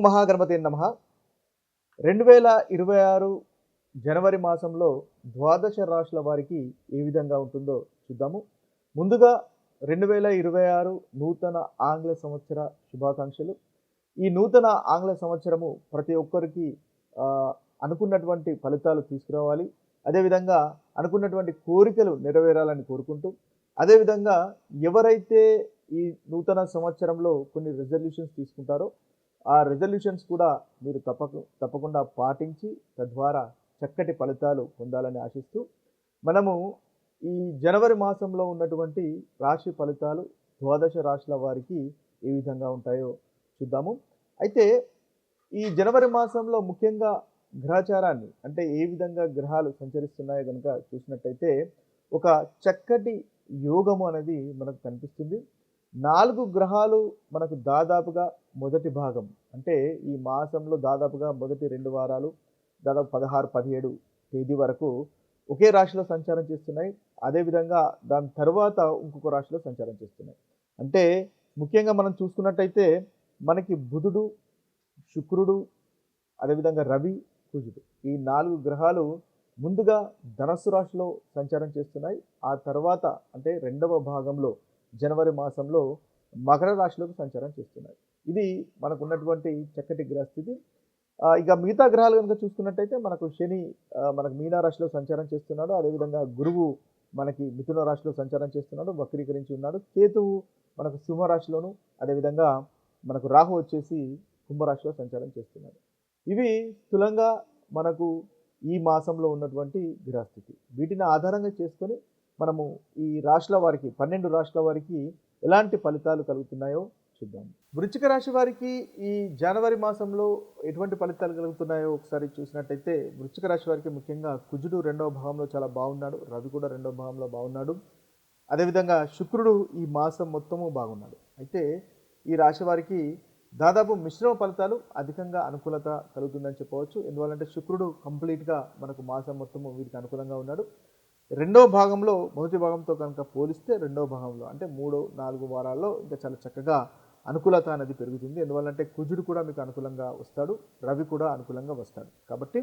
ఓం మహాగణపతే నమః. 2026 జనవరి మాసంలో ద్వాదశ రాశుల వారికి ఏ విధంగా ఉంటుందో చూద్దాము. ముందుగా 2026 నూతన ఆంగ్ల సంవత్సర శుభాకాంక్షలు. ఈ నూతన ఆంగ్ల సంవత్సరము ప్రతి ఒక్కరికి అనుకున్నటువంటి ఫలితాలు తీసుకురావాలి. అదేవిధంగా అనుకున్నటువంటి కోరికలు నెరవేరాలని కోరుకుంటూ, అదేవిధంగా ఎవరైతే ఈ నూతన సంవత్సరంలో కొన్ని రిజల్యూషన్స్ తీసుకుంటారో ఆ రిజల్యూషన్స్ కూడా మీరు తప్పకుండా పాటించి తద్వారా చక్కటి ఫలితాలు పొందాలని ఆశిస్తూ, మనము ఈ జనవరి మాసంలో ఉన్నటువంటి రాశి ఫలితాలు ద్వాదశ రాశుల వారికి ఏ విధంగా ఉంటాయో చూద్దాము. అయితే ఈ జనవరి మాసంలో ముఖ్యంగా గ్రహచారాన్ని, అంటే ఏ విధంగా గ్రహాలు సంచరిస్తున్నాయో కనుక చూసినట్టయితే ఒక చక్కటి యోగము అనేది మనకు కనిపిస్తుంది. 4 గ్రహాలు మనకు దాదాపుగా మొదటి భాగం, అంటే ఈ మాసంలో దాదాపుగా మొదటి 2 వారాలు దాదాపు 16, 17 తేదీ వరకు ఒకే రాశిలో సంచారం చేస్తున్నాయి. అదేవిధంగా దాని తర్వాత ఇంకొక రాశిలో సంచారం చేస్తున్నాయి. అంటే ముఖ్యంగా మనం చూసుకున్నట్టయితే మనకి బుధుడు, శుక్రుడు, అదేవిధంగా రవి, కుజుడు, ఈ 4 గ్రహాలు ముందుగా ధనస్సు రాశిలో సంచారం చేస్తున్నాయి. ఆ తర్వాత అంటే 2వ భాగంలో జనవరి మాసంలో మకర రాశిలోకి సంచారం చేస్తున్నాయి. ఇది మనకు ఉన్నటువంటి చక్కటి గ్రహస్థితి. ఇక మిగతా గ్రహాలు కనుక చూసుకున్నట్టయితే మనకు శని మనకు మీన రాశిలో సంచారం చేస్తున్నాడు. అదేవిధంగా గురువు మనకి మిథున రాశిలో సంచారం చేస్తున్నాడు, వక్రీకరించి ఉన్నాడు. కేతువు మనకు సింహరాశిలోను, అదేవిధంగా మనకు రాహు వచ్చేసి కుంభరాశిలో సంచారం చేస్తున్నాడు. ఇవి స్థూలంగా మనకు ఈ మాసంలో ఉన్నటువంటి గ్రహస్థితి. వీటిని ఆధారంగా చేసుకొని మనము ఈ రాశుల వారికి 12 రాశుల వారికి ఎలాంటి ఫలితాలు కలుగుతున్నాయో చూద్దాం. వృశ్చిక రాశి వారికి ఈ జనవరి మాసంలో ఎటువంటి ఫలితాలు కలుగుతున్నాయో ఒకసారి చూసినట్టయితే, వృశ్చిక రాశి వారికి ముఖ్యంగా కుజుడు 2వ భావంలో చాలా బాగున్నాడు, రవి కూడా 2వ భావంలో బాగున్నాడు, అదేవిధంగా శుక్రుడు ఈ మాసం మొత్తము బాగున్నాడు. అయితే ఈ రాశి వారికి దాదాపు మిశ్రమ ఫలితాలు, అధికంగా అనుకూలత కలుగుతుందని చెప్పవచ్చు. ఎందువల్లంటే శుక్రుడు కంప్లీట్గా మనకు మాసం మొత్తము వీరికి అనుకూలంగా ఉన్నాడు. 2వ భాగంలో మొదటి భాగంతో కనుక పోలిస్తే 2వ భాగంలో అంటే 3, 4 వారాల్లో ఇంకా చాలా చక్కగా అనుకూలత అనేది పెరుగుతుంది. ఎందువల్లంటే కుజుడు కూడా మీకు అనుకూలంగా వస్తాడు, రవి కూడా అనుకూలంగా వస్తాడు. కాబట్టి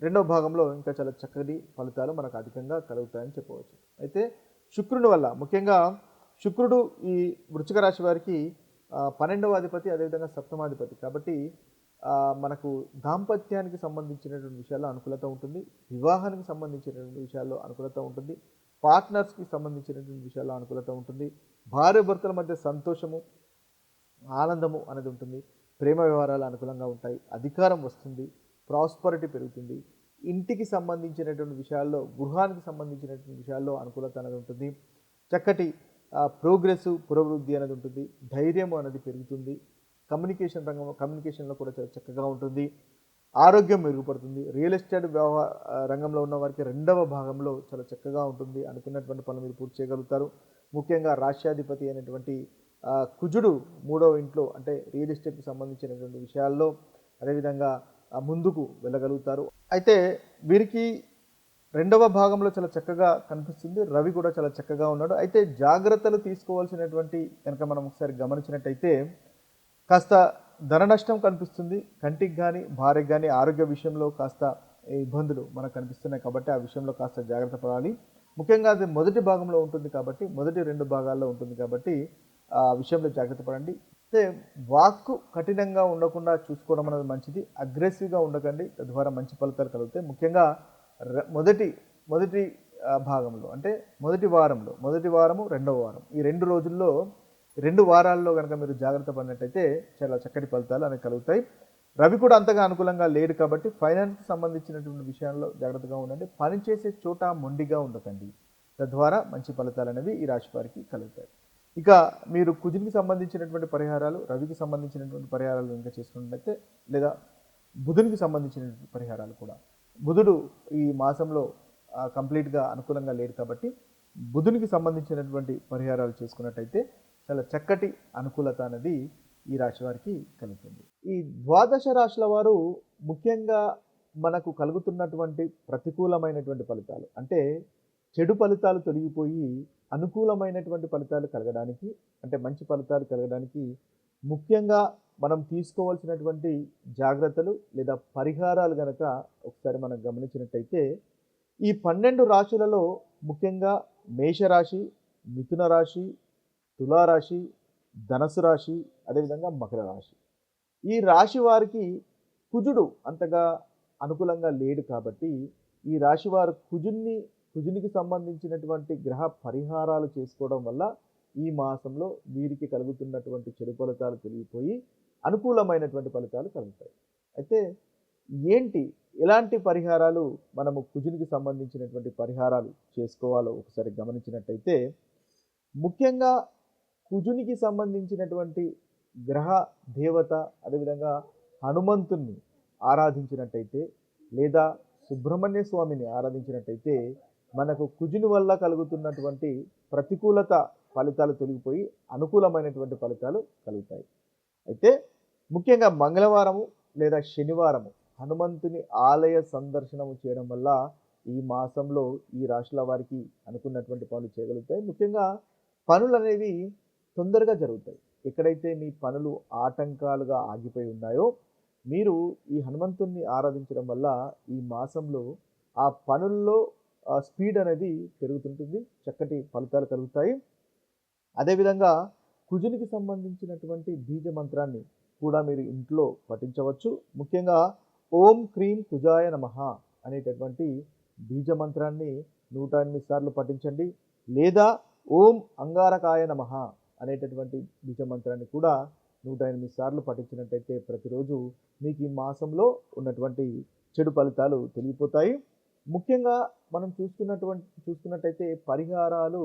2వ భాగంలో ఇంకా చాలా చక్కటి ఫలితాలు మనకు అధికంగా కలుగుతాయని చెప్పవచ్చు. అయితే శుక్రుని వల్ల ముఖ్యంగా శుక్రుడు ఈ వృశ్చిక రాశి వారికి 12వ అధిపతి, అదేవిధంగా సప్తమాధిపతి. కాబట్టి మనకు దాంపత్యానికి సంబంధించినటువంటి విషయాల్లో అనుకూలత ఉంటుంది, వివాహానికి సంబంధించినటువంటి విషయాల్లో అనుకూలత ఉంటుంది, పార్ట్నర్స్కి సంబంధించినటువంటి విషయాల్లో అనుకూలత ఉంటుంది, భార్య భర్తల మధ్య సంతోషము, ఆనందము అనేది ఉంటుంది, ప్రేమ వ్యవహారాలు అనుకూలంగా ఉంటాయి, అధికారం వస్తుంది, ప్రాస్పరిటీ పెరుగుతుంది, ఇంటికి సంబంధించినటువంటి విషయాల్లో, గృహానికి సంబంధించినటువంటి విషయాల్లో అనుకూలత అనేది ఉంటుంది, చక్కటి పురోభివృద్ధి అనేది ఉంటుంది, ధైర్యం అనేది పెరుగుతుంది, కమ్యూనికేషన్లో కూడా చాలా చక్కగా ఉంటుంది, ఆరోగ్యం మెరుగుపడుతుంది, రియల్ ఎస్టేట్ రంగంలో ఉన్న వారికి 2వ భాగంలో చాలా చక్కగా ఉంటుంది, అనుకున్నటువంటి పనులు మీరు పూర్తి చేయగలుగుతారు. ముఖ్యంగా రాష్ట్రాధిపతి అయినటువంటి కుజుడు 3వ ఇంట్లో, అంటే రియల్ ఎస్టేట్కి సంబంధించినటువంటి విషయాల్లో అదేవిధంగా ముందుకు వెళ్ళగలుగుతారు. అయితే వీరికి 2వ భాగంలో చాలా చక్కగా కనిపిస్తుంది, రవి కూడా చాలా చక్కగా ఉన్నాడు. అయితే జాగ్రత్తలు తీసుకోవాల్సినటువంటి కనుక మనం ఒకసారి గమనించినట్టయితే కాస్త ధన నష్టం కనిపిస్తుంది, కంటికి కానీ భార్యకి కానీ ఆరోగ్య విషయంలో కాస్త ఇబ్బందులు మనకు కనిపిస్తున్నాయి. కాబట్టి ఆ విషయంలో కాస్త జాగ్రత్త పడాలి. ముఖ్యంగా అది మొదటి భాగంలో ఉంటుంది కాబట్టి, మొదటి 2 భాగాల్లో ఉంటుంది కాబట్టి ఆ విషయంలో జాగ్రత్త పడండి. అయితే వాక్కు కఠినంగా ఉండకుండా చూసుకోవడం అనేది మంచిది, అగ్రెసివ్గా ఉండకండి, తద్వారా మంచి ఫలితాలు కలుగుతాయి. ముఖ్యంగా మొదటి భాగంలో అంటే మొదటి వారము 2వ వారం, ఈ 2 రోజుల్లో 2 వారాల్లో కనుక మీరు జాగ్రత్త పడినట్టయితే చాలా చక్కటి ఫలితాలు అనేవి కలుగుతాయి. రవి కూడా అంతగా అనుకూలంగా లేడు కాబట్టి ఫైనాన్స్కి సంబంధించినటువంటి విషయాల్లో జాగ్రత్తగా ఉండండి. పనిచేసే చోట మొండిగా ఉండకండి, తద్వారా మంచి ఫలితాలు అనేవి ఈ రాశి వారికి కలుగుతాయి. ఇక మీరు కుజునికి సంబంధించినటువంటి పరిహారాలు, రవికి సంబంధించినటువంటి పరిహారాలు ఇంకా చేసుకున్నట్లయితే, లేదా బుధునికి సంబంధించినటువంటి పరిహారాలు కూడా, బుధుడు ఈ మాసంలో కంప్లీట్గా అనుకూలంగా లేడు కాబట్టి బుధునికి సంబంధించినటువంటి పరిహారాలు చేసుకున్నట్టయితే చాలా చక్కటి అనుకూలత అనేది ఈ రాశి వారికి కలుగుతుంది. ఈ ద్వాదశ రాశుల వారు ముఖ్యంగా మనకు కలుగుతున్నటువంటి ప్రతికూలమైనటువంటి ఫలితాలు, అంటే చెడు ఫలితాలు తొలగిపోయి అనుకూలమైనటువంటి ఫలితాలు కలగడానికి, అంటే మంచి ఫలితాలు కలగడానికి ముఖ్యంగా మనం తీసుకోవాల్సినటువంటి జాగ్రత్తలు లేదా పరిహారాలు గనక ఒకసారి మనం గమనించినట్టయితే ఈ 12 రాశులలో ముఖ్యంగా మేషరాశి, మిథున రాశి, తులారాశి, ధనస్సు రాశి, అదేవిధంగా మకర రాశి. ఈ రాశి వారికి కుజుడు అంతగా అనుకూలంగా లేడు కాబట్టి ఈ రాశి వారు కుజునికి సంబంధించినటువంటి గ్రహ పరిహారాలు చేసుకోవడం వల్ల ఈ మాసంలో వీరికి కలుగుతున్నటువంటి చెడు ఫలితాలు తొలగిపోయి అనుకూలమైనటువంటి ఫలితాలు కలుగుతాయి. అయితే ఏంటి ఎలాంటి పరిహారాలు మనము కుజునికి సంబంధించినటువంటి పరిహారాలు చేసుకోవాలో ఒకసారి గమనించినట్టయితే ముఖ్యంగా కుజునికి సంబంధించినటువంటి గ్రహ దేవత అదేవిధంగా హనుమంతుణ్ణి ఆరాధించినట్టయితే లేదా సుబ్రహ్మణ్య స్వామిని ఆరాధించినట్టయితే మనకు కుజుని వల్ల కలుగుతున్నటువంటి ప్రతికూలత ఫలితాలు తొలగిపోయి అనుకూలమైనటువంటి ఫలితాలు కలుగుతాయి. అయితే ముఖ్యంగా మంగళవారము లేదా శనివారము హనుమంతుని ఆలయ సందర్శనము చేయడం వల్ల ఈ మాసంలో ఈ రాశుల వారికి అనుకున్నటువంటి పనులు చేయగలుగుతాయి. ముఖ్యంగా పనులు అనేవి తొందరగా జరుగుతాయి. ఎక్కడైతే మీ పనులు ఆటంకాలుగా ఆగిపోయి ఉన్నాయో మీరు ఈ హనుమంతుణ్ణి ఆరాధించడం వల్ల ఈ మాసంలో ఆ పనుల్లో స్పీడ్ అనేది పెరుగుతుంటుంది, చక్కటి ఫలితాలు కలుగుతాయి. అదేవిధంగా కుజునికి సంబంధించినటువంటి బీజ మంత్రాన్ని కూడా మీరు ఇంట్లో పఠించవచ్చు. ముఖ్యంగా ఓం క్రీం కుజాయ నమః అనేటటువంటి బీజ మంత్రాన్ని 108 సార్లు పఠించండి. లేదా ఓం అంగారకాయ నమః అనేటటువంటి బీజ మంత్రాన్ని కూడా 108 సార్లు పఠించినట్టయితే ప్రతిరోజు మీకు ఈ మాసంలో ఉన్నటువంటి చెడు ఫలితాలు తెలియపోతాయి. ముఖ్యంగా మనం చూసుకున్నట్టయితే పరిహారాలు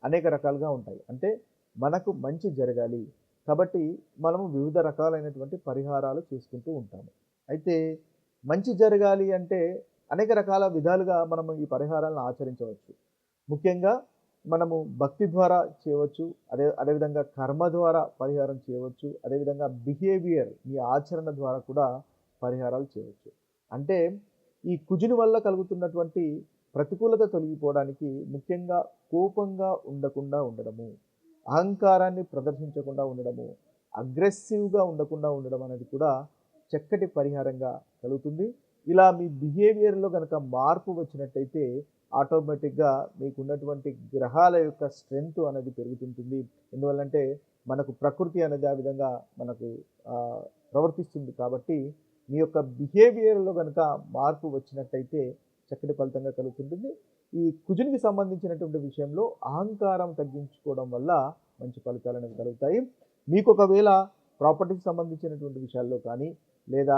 అనేక రకాలుగా ఉంటాయి. అంటే మనకు మంచి జరగాలి కాబట్టి మనము వివిధ రకాలైనటువంటి పరిహారాలు చేసుకుంటూ ఉంటాము. అయితే మంచి జరగాలి అంటే అనేక రకాల విధాలుగా మనము ఈ పరిహారాలను ఆచరించవచ్చు. ముఖ్యంగా మనము భక్తి ద్వారా చేయవచ్చు, అదేవిధంగా కర్మ ద్వారా పరిహారం చేయవచ్చు, అదేవిధంగా బిహేవియర్ మీ ఆచరణ ద్వారా కూడా పరిహారాలు చేయవచ్చు. అంటే ఈ కుజుని వల్ల కలుగుతున్నటువంటి ప్రతికూలత తొలగిపోవడానికి ముఖ్యంగా కోపంగా ఉండకుండా ఉండడము, అహంకారాన్ని ప్రదర్శించకుండా ఉండడము, అగ్రెసివ్గా ఉండకుండా ఉండడం అనేది కూడా చక్కటి పరిహారంగా కలుగుతుంది. ఇలా మీ బిహేవియర్లో కనుక మార్పు వచ్చినట్టయితే ఆటోమేటిక్గా మీకున్నటువంటి గ్రహాల యొక్క స్ట్రెంగ్త్ అనేది పెరుగుతుంటుంది. ఎందువల్లంటే మనకు ప్రకృతి అనేది ఆ విధంగా మనకు ప్రవర్తిస్తుంది కాబట్టి మీ యొక్క బిహేవియర్లో కనుక మార్పు వచ్చినట్టయితే చక్కటి ఫలితంగా కలుగుతుంటుంది. ఈ కుజునికి సంబంధించినటువంటి విషయంలో అహంకారం తగ్గించుకోవడం వల్ల మంచి ఫలితాలు అనేవి కలుగుతాయి. మీకు ఒకవేళ ప్రాపర్టీకి సంబంధించినటువంటి విషయాల్లో కానీ లేదా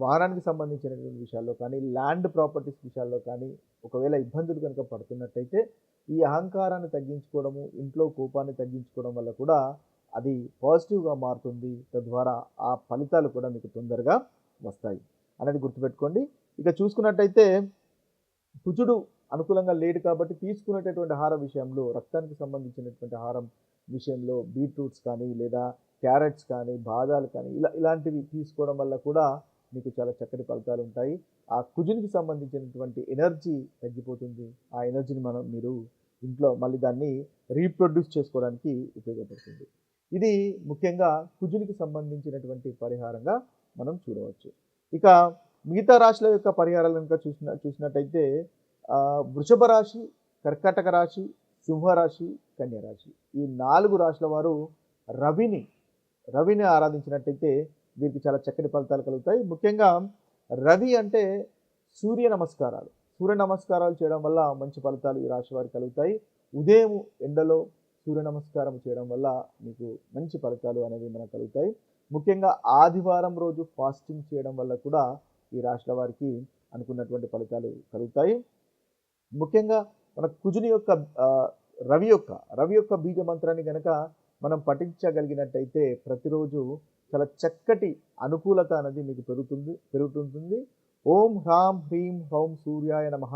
వాహనానికి సంబంధించినటువంటి విషయాల్లో కానీ ల్యాండ్ ప్రాపర్టీస్ విషయాల్లో కానీ ఒకవేళ ఇబ్బందులు కనుక పడుతున్నట్టయితే ఈ అహంకారాన్ని తగ్గించుకోవడము, ఇంట్లో కోపాన్ని తగ్గించుకోవడం వల్ల కూడా అది పాజిటివ్గా మారుతుంది. తద్వారా ఆ ఫలితాలు కూడా మీకు తొందరగా వస్తాయి అనేది గుర్తుపెట్టుకోండి. ఇక చూసుకున్నట్టయితే కుజుడు అనుకూలంగా లేడు కాబట్టి తీసుకునేటటువంటి ఆహార విషయంలో రక్తానికి సంబంధించినటువంటి ఆహారం విషయంలో బీట్రూట్స్ కానీ లేదా క్యారెట్స్ కానీ బాదాలు కానీ ఇలాంటివి తీసుకోవడం వల్ల కూడా మీకు చాలా చక్కటి ఫలితాలు ఉంటాయి. ఆ కుజునికి సంబంధించినటువంటి ఎనర్జీ తగ్గిపోతుంది. ఆ ఎనర్జీని మీరు ఇంట్లో మళ్ళీ దాన్ని రీప్రొడ్యూస్ చేసుకోవడానికి ఉపయోగపడుతుంది. ఇది ముఖ్యంగా కుజునికి సంబంధించినటువంటి పరిహారంగా మనం చూడవచ్చు. ఇక మిగతా రాశుల యొక్క పరిహారాలు కనుక చూసినట్టయితే వృషభ రాశి, కర్కాటక రాశి, సింహరాశి, కన్యరాశి ఈ 4 రాశుల వారు రవిని ఆరాధించినట్టయితే వీరికి చాలా చక్కటి ఫలితాలు కలుగుతాయి. ముఖ్యంగా రవి అంటే సూర్య నమస్కారాలు చేయడం వల్ల మంచి ఫలితాలు ఈ రాశి వారికి కలుగుతాయి. ఉదయం ఎండలో సూర్య నమస్కారం చేయడం వల్ల మీకు మంచి ఫలితాలు అనేవి మనకు కలుగుతాయి. ముఖ్యంగా ఆదివారం రోజు ఫాస్టింగ్ చేయడం వల్ల కూడా ఈ రాశుల వారికి అనుకున్నటువంటి ఫలితాలు కలుగుతాయి. ముఖ్యంగా మన కుజుని యొక్క రవి యొక్క బీజ మంత్రాన్ని కనుక మనం పఠించగలిగినట్టయితే ప్రతిరోజు చాలా చక్కటి అనుకూలత అనేది మీకు పెరుగుతుంటుంది. ఓం హ్రాం హ్రీం హ్రౌం సూర్యాయ నమః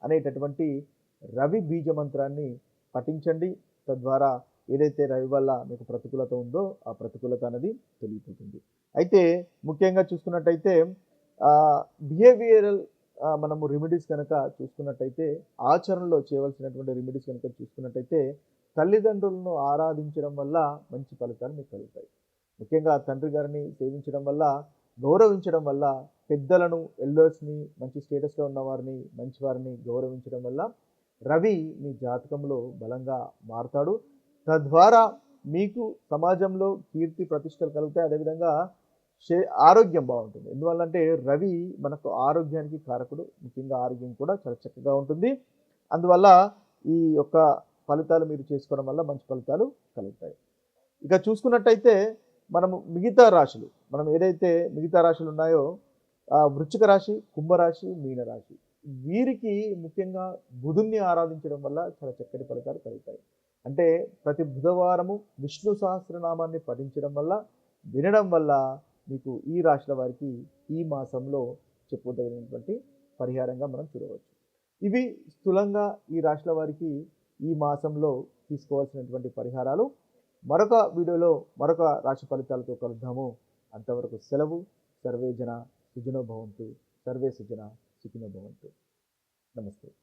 అనేటటువంటి రవి బీజ మంత్రాన్ని పఠించండి. తద్వారా ఏదైతే రవి వల్ల మీకు ప్రతికూలత ఉందో ఆ ప్రతికూలత అనేది తొలగిపోతుంది. అయితే ముఖ్యంగా చూసుకున్నట్టయితే బిహేవియరల్ మనము రెమెడీస్ కనుక చూసుకున్నట్టయితే ఆచరణలో చేయవలసినటువంటి రెమెడీస్ కనుక చూసుకున్నట్టయితే తల్లిదండ్రులను ఆరాధించడం వల్ల మంచి ఫలితాలు మీకు కలుగుతాయి. ముఖ్యంగా తండ్రి గారిని సేవించడం వల్ల, గౌరవించడం వల్ల, పెద్దలను, ఎల్డర్స్‌ని, మంచి స్టేటస్‌లో ఉన్నవారిని, మంచివారిని గౌరవించడం వల్ల రవి మీ జాతకంలో బలంగా మారతాడు. తద్వారా మీకు సమాజంలో కీర్తి ప్రతిష్టలు కలుగుతాయి. అదేవిధంగా శే ఆరోగ్యం బావుంటుంది. ఎందువల్లంటే రవి మనకు ఆరోగ్యానికి కారకుడు. ముఖ్యంగా ఆరోగ్యం కూడా చాలా చక్కగా ఉంటుంది. అందువల్ల ఈ యొక్క ఫలితాలు మీరు చేసుకోవడం వల్ల మంచి ఫలితాలు కలుగుతాయి. ఇక చూసుకున్నట్టయితే మనము మిగతా రాశులు, మనం ఏదైతే మిగతా రాశులు ఉన్నాయో వృశ్చిక రాశి, కుంభరాశి, మీనరాశి వీరికి ముఖ్యంగా బుధుడిని ఆరాధించడం వల్ల చాలా చక్కటి ఫలితాలు కలుగుతాయి. అంటే ప్రతి బుధవారము విష్ణు సహస్రనామాన్ని పఠించడం వల్ల, వినడం వల్ల మీకు ఈ రాశుల వారికి ఈ మాసంలో చెప్పుకోదగినటువంటి పరిహారంగా మనం చూడవచ్చు. ఇవి స్థూలంగా ఈ రాశుల వారికి ఈ మాసంలో తీసుకోవాల్సినటువంటి పరిహారాలు. మరొక వీడియోలో మరొక రాశి ఫలితాలతో కలుద్దాము. అంతవరకు సెలవు. సర్వే జన సుఖినో భవంతు. సర్వే సుజన సుఖినో భవంతు. నమస్తే.